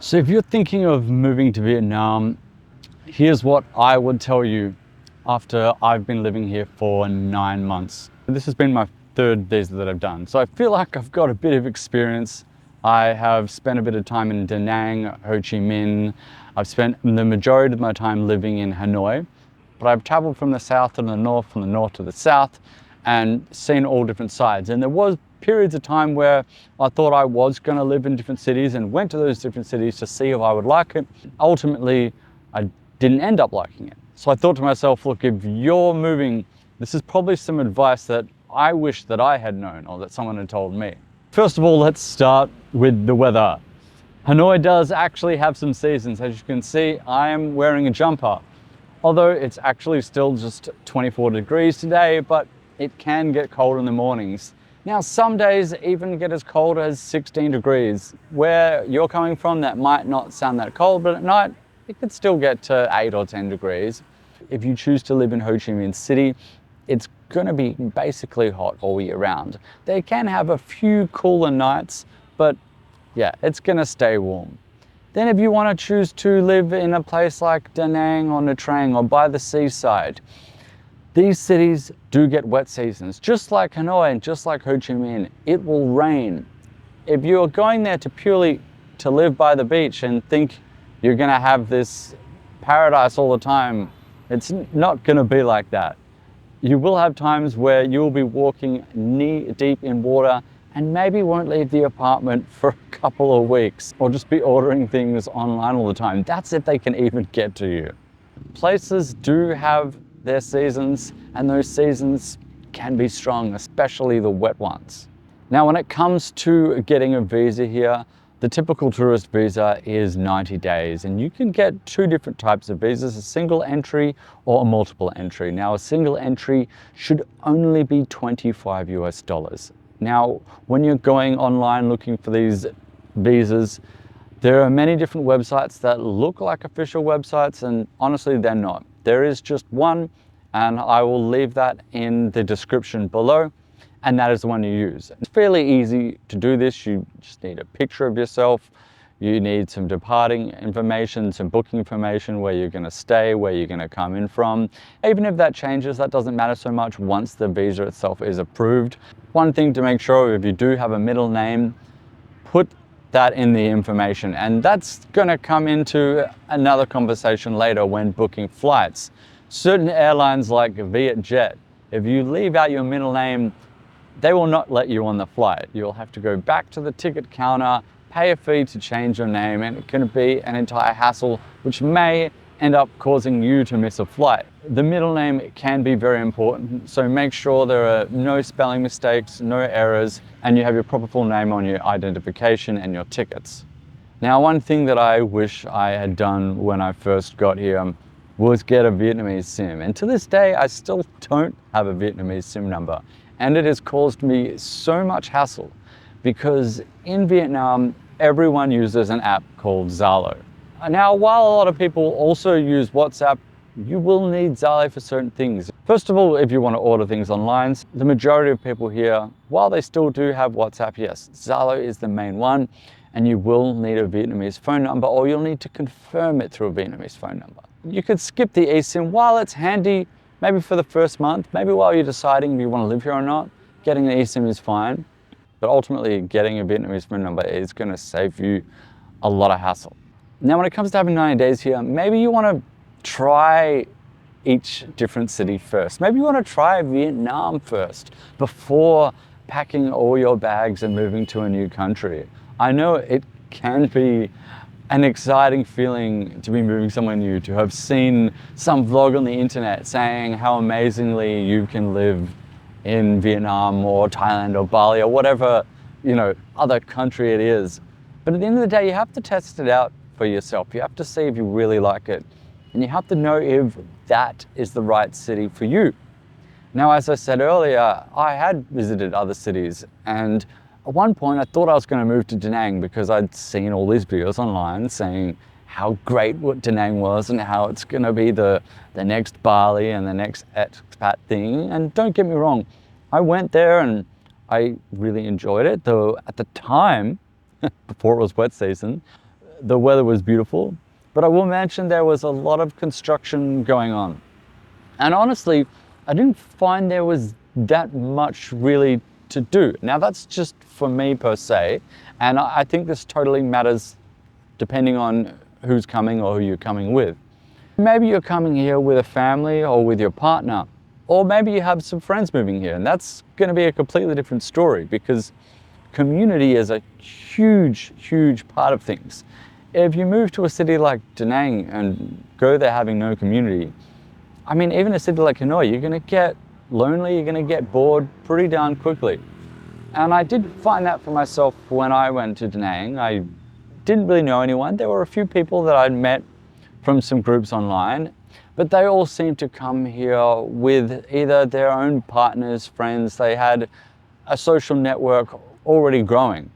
So if you're thinking of moving to Vietnam, here's what I would tell you after I've been living here for 9 months. This has been my third visa that I've done. So I feel like I've got a bit of experience. I have spent a bit of time in Da Nang, Ho Chi Minh. I've spent the majority of my time living in Hanoi, but I've traveled from the south to the north, from the north to the south, and seen all different sides. And there was periods of time where I thought I was going to live in different cities and went to those different cities to see if I would like it. Ultimately, I didn't end up liking it. So I thought to myself, look, if you're moving, this is probably some advice that I wish that I had known or that someone had told me. First of all, let's start with the weather. Hanoi does actually have some seasons. As you can see, I am wearing a jumper. Although it's actually still just 24 degrees today, but it can get cold in the mornings. Now, some days even get as cold as 16 degrees. Where you're coming from, that might not sound that cold, but at night, it could still get to 8 or 10 degrees. If you choose to live in Ho Chi Minh City, it's going to be basically hot all year round. They can have a few cooler nights, but yeah, it's going to stay warm. Then if you want to choose to live in a place like Da Nang or Nha Trang or by the seaside, these cities do get wet seasons. Just like Hanoi and just like Ho Chi Minh, it will rain. If you're going there to purely to live by the beach and think you're going to have this paradise all the time, it's not going to be like that. You will have times where you'll be walking knee deep in water and maybe won't leave the apartment for a couple of weeks, or just be ordering things online all the time. That's if they can even get to you. Places do have their seasons, and those seasons can be strong, especially the wet ones. Now, when it comes to getting a visa here, the typical tourist visa is 90 days, and you can get two different types of visas, a single entry or a multiple entry. Now, a single entry should only be $25 US. Now, when you're going online looking for these visas, there are many different websites that look like official websites, and honestly, they're not. There is just one, and I will leave that in the description below, and that is the one you use. It's fairly easy to do this. You just need a picture of yourself. You need some departing information, some booking information, where you're going to stay, where you're going to come in from. Even if that changes, that doesn't matter so much once the visa itself is approved. One thing to make sure, if you do have a middle name, put that in the information, and that's going to come into another conversation later when booking flights. Certain airlines like Vietjet, if you leave out your middle name, they will not let you on the flight. You'll have to go back to the ticket counter, pay a fee to change your name, and it can be an entire hassle, which may end up causing you to miss a flight. The middle name can be very important, so make sure there are no spelling mistakes, no errors, and you have your proper full name on your identification and your tickets. Now, one thing that I wish I had done when I first got here was get a Vietnamese SIM, and to this day I still don't have a Vietnamese SIM number, and it has caused me so much hassle because in Vietnam everyone uses an app called Zalo. Now, while a lot of people also use WhatsApp, you will need Zalo for certain things. First of all, if you want to order things online, the majority of people here, while they still do have WhatsApp, yes, Zalo is the main one, and you will need a Vietnamese phone number, or you'll need to confirm it through a Vietnamese phone number. You could skip the eSIM. While it's handy, maybe for the first month, maybe while you're deciding if you want to live here or not, getting an eSIM is fine, but ultimately getting a Vietnamese phone number is going to save you a lot of hassle. Now, when it comes to having 90 days here, maybe you want to try each different city first. Maybe you want to try Vietnam first before packing all your bags and moving to a new country. I know it can be an exciting feeling to be moving somewhere new, to have seen some vlog on the internet saying how amazingly you can live in Vietnam or Thailand or Bali or whatever, other country it is. But at the end of the day, you have to test it out for yourself. You have to see if you really like it, and you have to know if that is the right city for you. Now, as I said earlier, I had visited other cities, and at one point I thought I was going to move to Da Nang because I'd seen all these videos online saying how great what Da Nang was and how it's going to be the next Bali and the next expat thing. And don't get me wrong, I went there and I really enjoyed it, though at the time, before it was wet season, the weather was beautiful, but I will mention there was a lot of construction going on. And honestly, I didn't find there was that much really to do. Now that's just for me per se, and I think this totally matters depending on who's coming or who you're coming with. Maybe you're coming here with a family or with your partner, or maybe you have some friends moving here, and that's going to be a completely different story because community is a huge, huge part of things. If you move to a city like Da Nang and go there having no community, I mean, even a city like Hanoi, you're going to get lonely, you're going to get bored pretty darn quickly. And I did find that for myself when I went to Da Nang. I didn't really know anyone. There were a few people that I'd met from some groups online, but they all seemed to come here with either their own partners, friends. They had a social network already growing.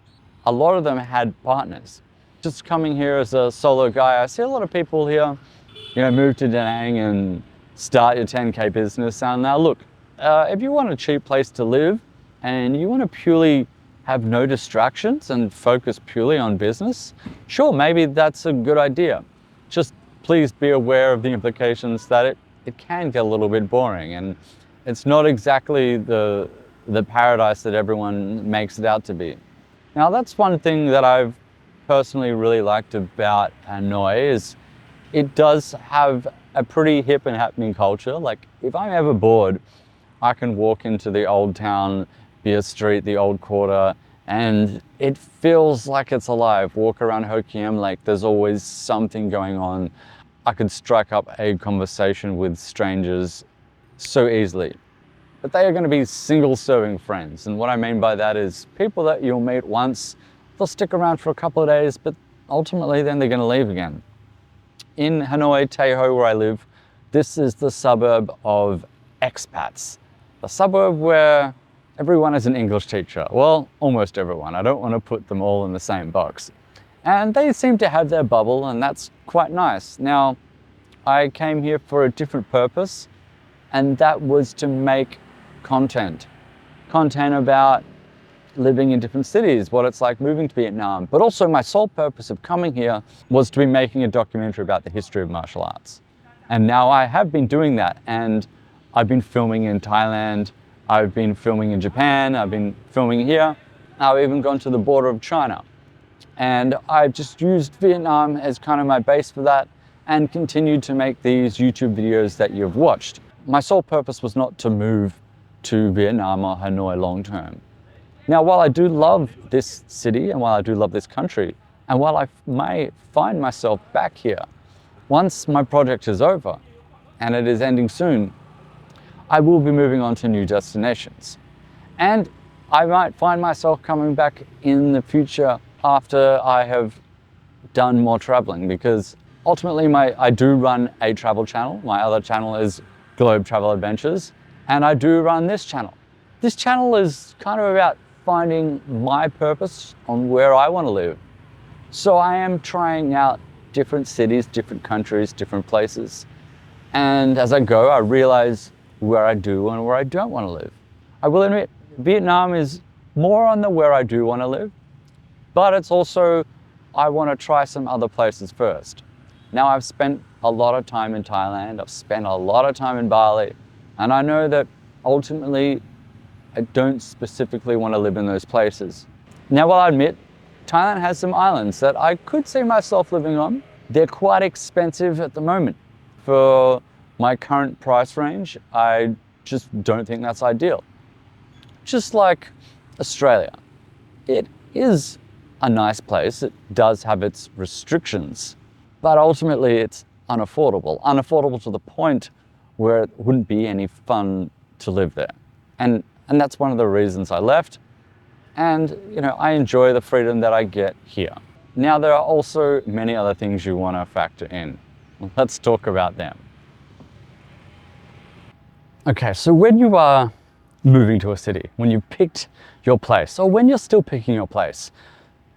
A lot of them had partners. Just coming here as a solo guy, I see a lot of people here, move to Da Nang and start your 10K business. And now look, if you want a cheap place to live and you want to purely have no distractions and focus purely on business, sure, maybe that's a good idea. Just please be aware of the implications that it can get a little bit boring, and it's not exactly the paradise that everyone makes it out to be. Now that's one thing that I've personally really liked about Hanoi is it does have a pretty hip and happening culture. Like if I'm ever bored, I can walk into the old town, Beer Street, the old quarter, and it feels like it's alive. Walk around Ho Chi Minh Lake, there's always something going on. I could strike up a conversation with strangers so easily. But they are going to be single serving friends. And what I mean by that is people that you'll meet once, they'll stick around for a couple of days, but ultimately then they're going to leave again. In Hanoi, Tay Ho, where I live, this is the suburb of expats. The suburb where everyone is an English teacher. Well, almost everyone. I don't want to put them all in the same box. And they seem to have their bubble, and that's quite nice. Now, I came here for a different purpose, and that was to make content. Content about living in different cities, what it's like moving to Vietnam. But also my sole purpose of coming here was to be making a documentary about the history of martial arts. And now I have been doing that, and I've been filming in Thailand, I've been filming in Japan, I've been filming here, I've even gone to the border of China. And I've just used Vietnam as kind of my base for that and continued to make these YouTube videos that you've watched. My sole purpose was not to move to Vietnam or Hanoi long term. Now, while I do love this city and while I do love this country, and while I may find myself back here, once my project is over, and it is ending soon, I will be moving on to new destinations. And I might find myself coming back in the future after I have done more traveling, because ultimately I do run a travel channel. My other channel is Globe Travel Adventures, and I do run this channel. This channel is kind of about finding my purpose on where I want to live. So I am trying out different cities, different countries, different places. And as I go, I realize where I do and where I don't want to live. I will admit, Vietnam is more on the where I do want to live, but it's also, I want to try some other places first. Now I've spent a lot of time in Thailand, I've spent a lot of time in Bali, and I know that ultimately I don't specifically want to live in those places. Now, while I admit, Thailand has some islands that I could see myself living on. They're quite expensive at the moment. For my current price range, I just don't think that's ideal. Just like Australia, it is a nice place. It does have its restrictions, but ultimately it's unaffordable. Unaffordable to the point where it wouldn't be any fun to live there. And that's one of the reasons I left. And I enjoy the freedom that I get here. Now, there are also many other things you want to factor in. Let's talk about them. Okay, so when you are moving to a city, when you picked your place, or when you're still picking your place,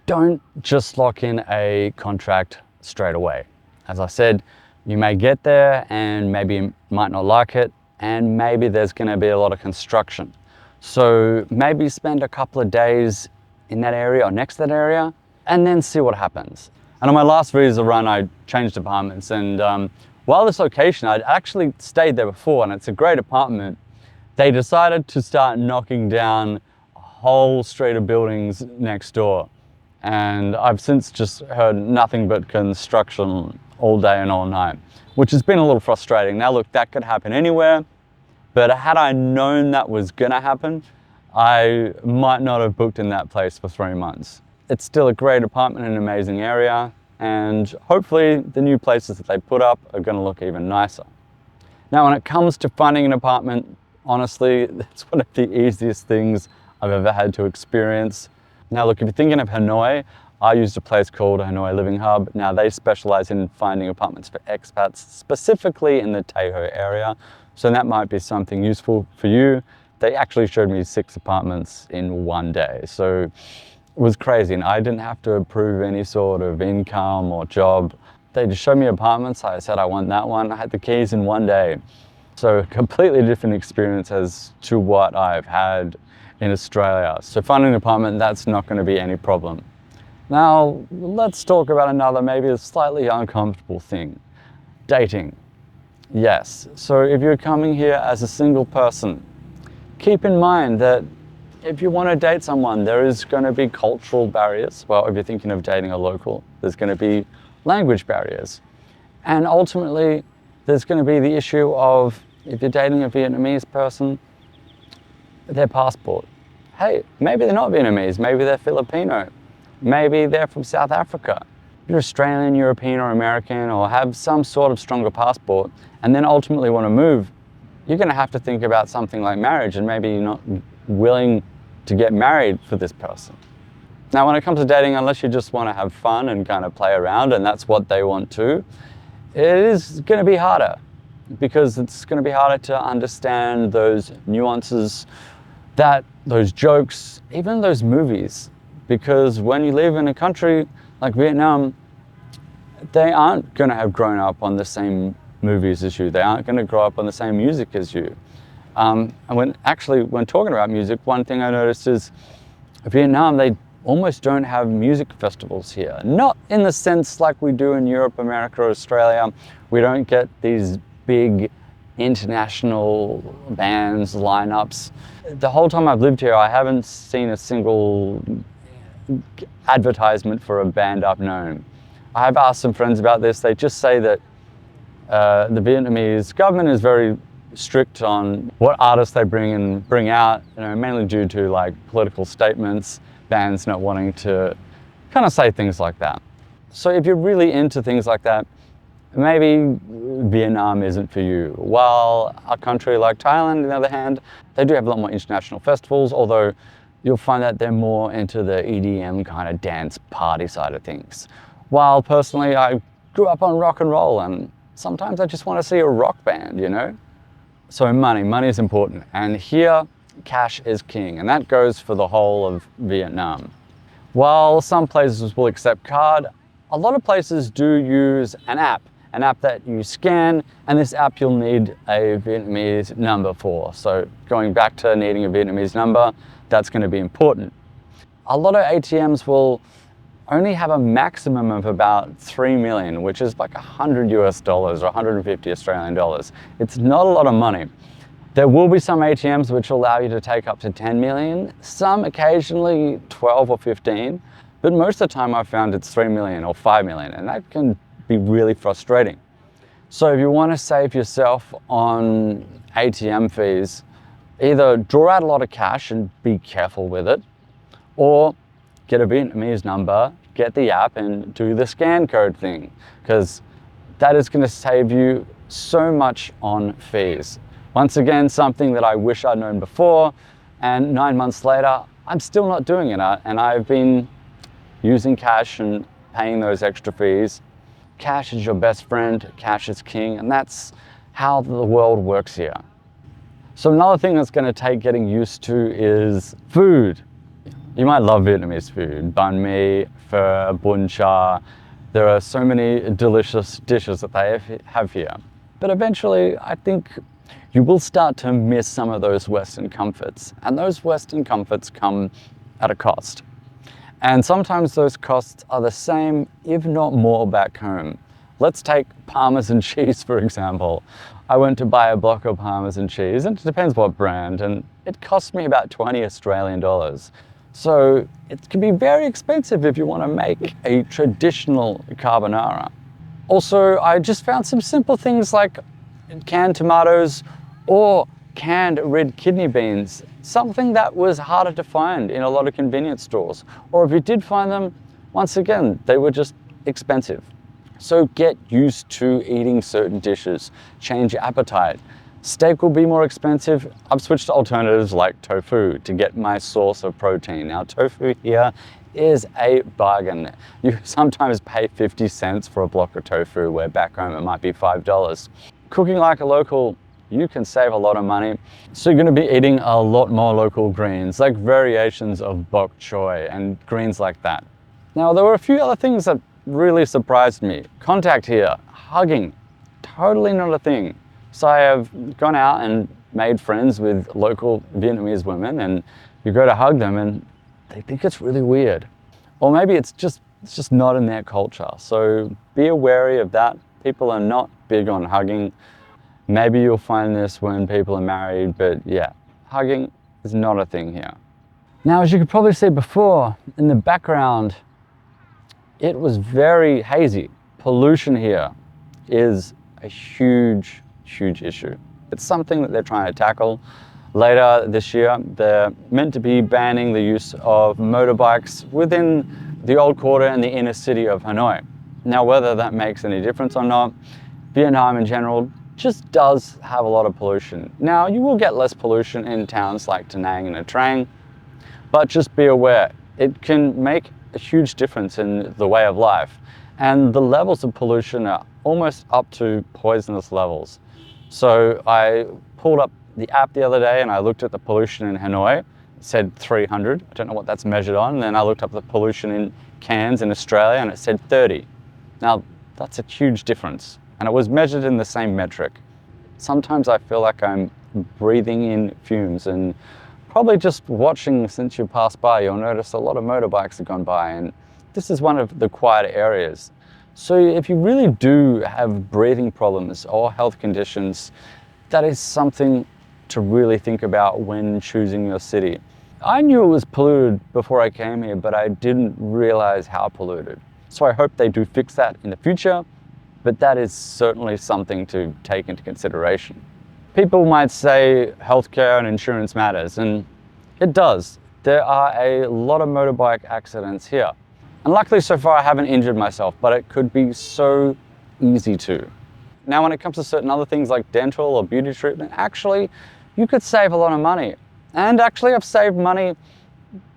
don't just lock in a contract straight away. As I said, you may get there and maybe you might not like it, and maybe there's going to be a lot of construction. So maybe spend a couple of days in that area or next to that area and then see what happens. And on my last visa run, I changed apartments, and while this location, I'd actually stayed there before, and it's a great apartment, they decided to start knocking down a whole street of buildings next door. And I've since just heard nothing but construction all day and all night, which has been a little frustrating. Now look, that could happen anywhere, but had I known that was gonna happen, I might not have booked in that place for 3 months. It's still a great apartment in an amazing area, and hopefully the new places that they put up are gonna look even nicer. Now, when it comes to finding an apartment, honestly, it's one of the easiest things I've ever had to experience. Now look, if you're thinking of Hanoi, I used a place called Hanoi Living Hub. Now they specialize in finding apartments for expats, specifically in the Teho area. So that might be something useful for you. They actually showed me 6 apartments in 1 day. So it was crazy, and I didn't have to approve any sort of income or job. They just showed me apartments. I said, I want that one. I had the keys in 1 day. So a completely different experience as to what I've had in Australia. So finding an apartment, that's not going to be any problem. Now, let's talk about another, maybe a slightly uncomfortable thing. Dating. Yes, so if you're coming here as a single person, keep in mind that if you want to date someone, there is going to be cultural barriers. Well, if you're thinking of dating a local, there's going to be language barriers. And ultimately, there's going to be the issue of, if you're dating a Vietnamese person, their passport. Hey, maybe they're not Vietnamese, maybe they're Filipino, maybe they're from South Africa. If you're Australian, European, or American, or have some sort of stronger passport, and then ultimately want to move, you're going to have to think about something like marriage, and maybe you're not willing to get married for this person. Now, when it comes to dating, unless you just want to have fun and kind of play around, and that's what they want too, it is going to be harder, because it's going to be harder to understand those nuances, those jokes, even those movies. Because when you live in a country like Vietnam, they aren't going to have grown up on the same movies as you. They aren't going to grow up on the same music as you. And when talking about music, one thing I noticed is Vietnam, they almost don't have music festivals here. Not in the sense like we do in Europe, America, or Australia. We don't get these big international bands, lineups. The whole time I've lived here, I haven't seen a single advertisement for a band I've known. I have asked some friends about this. They just say that the Vietnamese government is very strict on what artists they bring out, mainly due to like political statements, bands not wanting to kind of say things like that. So if you're really into things like that, maybe Vietnam isn't for you. While a country like Thailand, on the other hand, they do have a lot more international festivals, although you'll find that they're more into the EDM kind of dance party side of things. While personally, I grew up on rock and roll, and sometimes I just want to see a rock band, So money is important. And here, cash is king, and that goes for the whole of Vietnam. While some places will accept card, a lot of places do use an app that you scan, and this app you'll need a Vietnamese number for. So going back to needing a Vietnamese number, that's going to be important. A lot of ATMs will only have a maximum of about 3 million, which is like $100 US or 150 Australian dollars. It's not a lot of money. There will be some ATMs which allow you to take up to 10 million, some occasionally 12 or 15, but most of the time I've found it's 3 million or 5 million, and that can be really frustrating. So if you want to save yourself on ATM fees, either draw out a lot of cash and be careful with it, or get a Vietnamese number, get the app and do the scan code thing, because that is going to save you so much on fees. Once again, something that I wish I'd known before, and 9 months later, I'm still not doing it, and I've been using cash and paying those extra fees. Cash is your best friend, cash is king, and that's how the world works here. So another thing that's going to take getting used to is food. You might love Vietnamese food, banh mi, pho, bún chả. There are so many delicious dishes that they have here. But eventually, I think you will start to miss some of those Western comforts, and those Western comforts come at a cost. And sometimes those costs are the same, if not more, back home. Let's take Parmesan cheese, for example. I went to buy a block of Parmesan cheese, and it depends what brand, and it cost me about 20 Australian dollars. So it can be very expensive if you want to make a traditional carbonara. Also, I just found some simple things like canned tomatoes or canned red kidney beans, something that was harder to find in a lot of convenience stores. Or if you did find them, once again, they were just expensive. So get used to eating certain dishes, change your appetite. Steak will be more expensive. I've switched to alternatives like tofu to get my source of protein. Now, tofu here is a bargain. You sometimes pay 50 cents for a block of tofu, where back home it might be $5. Cooking like a local, you can save a lot of money. So you're going to be eating a lot more local greens, like variations of bok choy and greens like that. Now, there were a few other things that really surprised me. Contact here, hugging, totally not a thing. So I have gone out and made friends with local Vietnamese women, and you go to hug them and they think it's really weird. Or maybe it's just not in their culture. So be wary of that. People are not big on hugging. Maybe you'll find this when people are married, but yeah, hugging is not a thing here. Now, as you could probably see before, in the background, it was very hazy. Pollution here is a huge issue. It's something that they're trying to tackle. Later this year, they're meant to be banning the use of motorbikes within the old quarter and the inner city of Hanoi. Now, whether that makes any difference or not, Vietnam in general just does have a lot of pollution. Now, you will get less pollution in towns like Da Nang and Nha Trang, but just be aware, it can make a huge difference in the way of life. And the levels of pollution are almost up to poisonous levels. So I pulled up the app the other day and I looked at the pollution in Hanoi. It said 300. I don't know what that's measured on. And then I looked up the pollution in Cairns in Australia and it said 30. Now, that's a huge difference. And it was measured in the same metric. Sometimes I feel like I'm breathing in fumes, and probably just watching since you pass by, you'll notice a lot of motorbikes have gone by, and this is one of the quieter areas. So if you really do have breathing problems or health conditions, that is something to really think about when choosing your city. I knew it was polluted before I came here, but I didn't realize how polluted. So I hope they do fix that in the future, but that is certainly something to take into consideration. People might say healthcare and insurance matters, and it does. There are a lot of motorbike accidents here. And luckily so far I haven't injured myself, but it could be so easy to. Now, when it comes to certain other things like dental or beauty treatment, actually, you could save a lot of money. And actually I've saved money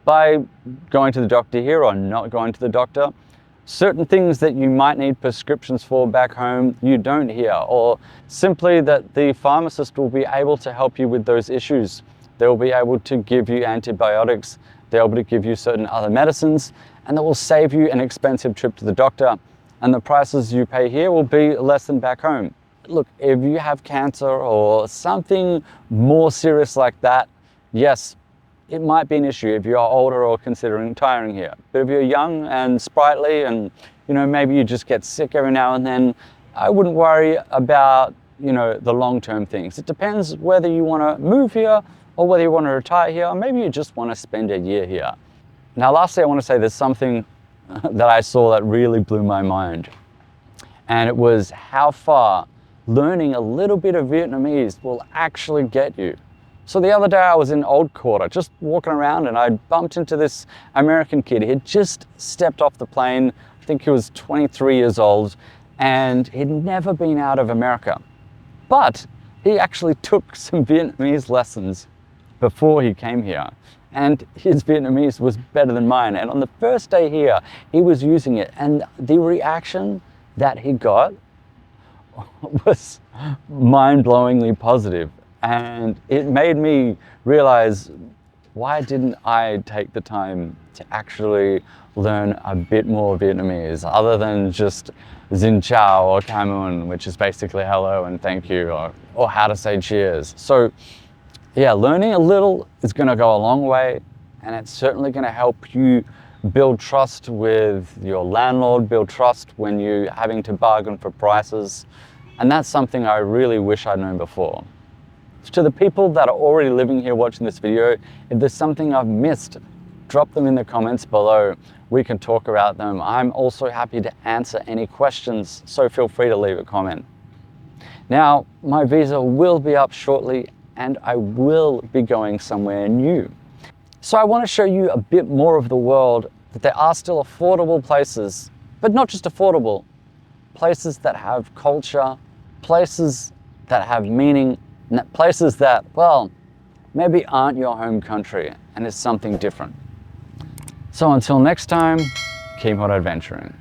by going to the doctor here or not going to the doctor. Certain things that you might need prescriptions for back home, you don't here, or simply that the pharmacist will be able to help you with those issues. They'll be able to give you antibiotics, they're able to give you certain other medicines, and that will save you an expensive trip to the doctor. And the prices you pay here will be less than back home. Look, if you have cancer or something more serious like that, yes, it might be an issue if you are older or considering retiring here. But if you're young and sprightly and, maybe you just get sick every now and then, I wouldn't worry about, the long-term things. It depends whether you want to move here or whether you want to retire here, or maybe you just want to spend a year here. Now, lastly, I want to say there's something that I saw that really blew my mind. And it was how far learning a little bit of Vietnamese will actually get you. So the other day I was in Old Quarter, just walking around, and I bumped into this American kid. He had just stepped off the plane. I think he was 23 years old, and he'd never been out of America. But he actually took some Vietnamese lessons before he came here. And his Vietnamese was better than mine. And on the first day here, he was using it. And the reaction that he got was mind-blowingly positive. And it made me realize, why didn't I take the time to actually learn a bit more Vietnamese, other than just Xin Chào or Cam Un, which is basically hello and thank you, or how to say cheers. So yeah, learning a little is going to go a long way, and it's certainly going to help you build trust with your landlord, build trust when you're having to bargain for prices. And that's something I really wish I'd known before. So to the people that are already living here watching this video, if there's something I've missed, drop them in the comments below. We can talk about them. I'm also happy to answer any questions, so feel free to leave a comment. Now, my visa will be up shortly and I will be going somewhere new. So I want to show you a bit more of the world, that there are still affordable places, but not just affordable, places that have culture, places that have meaning, places that, well, maybe aren't your home country and is something different. So until next time, keep on adventuring.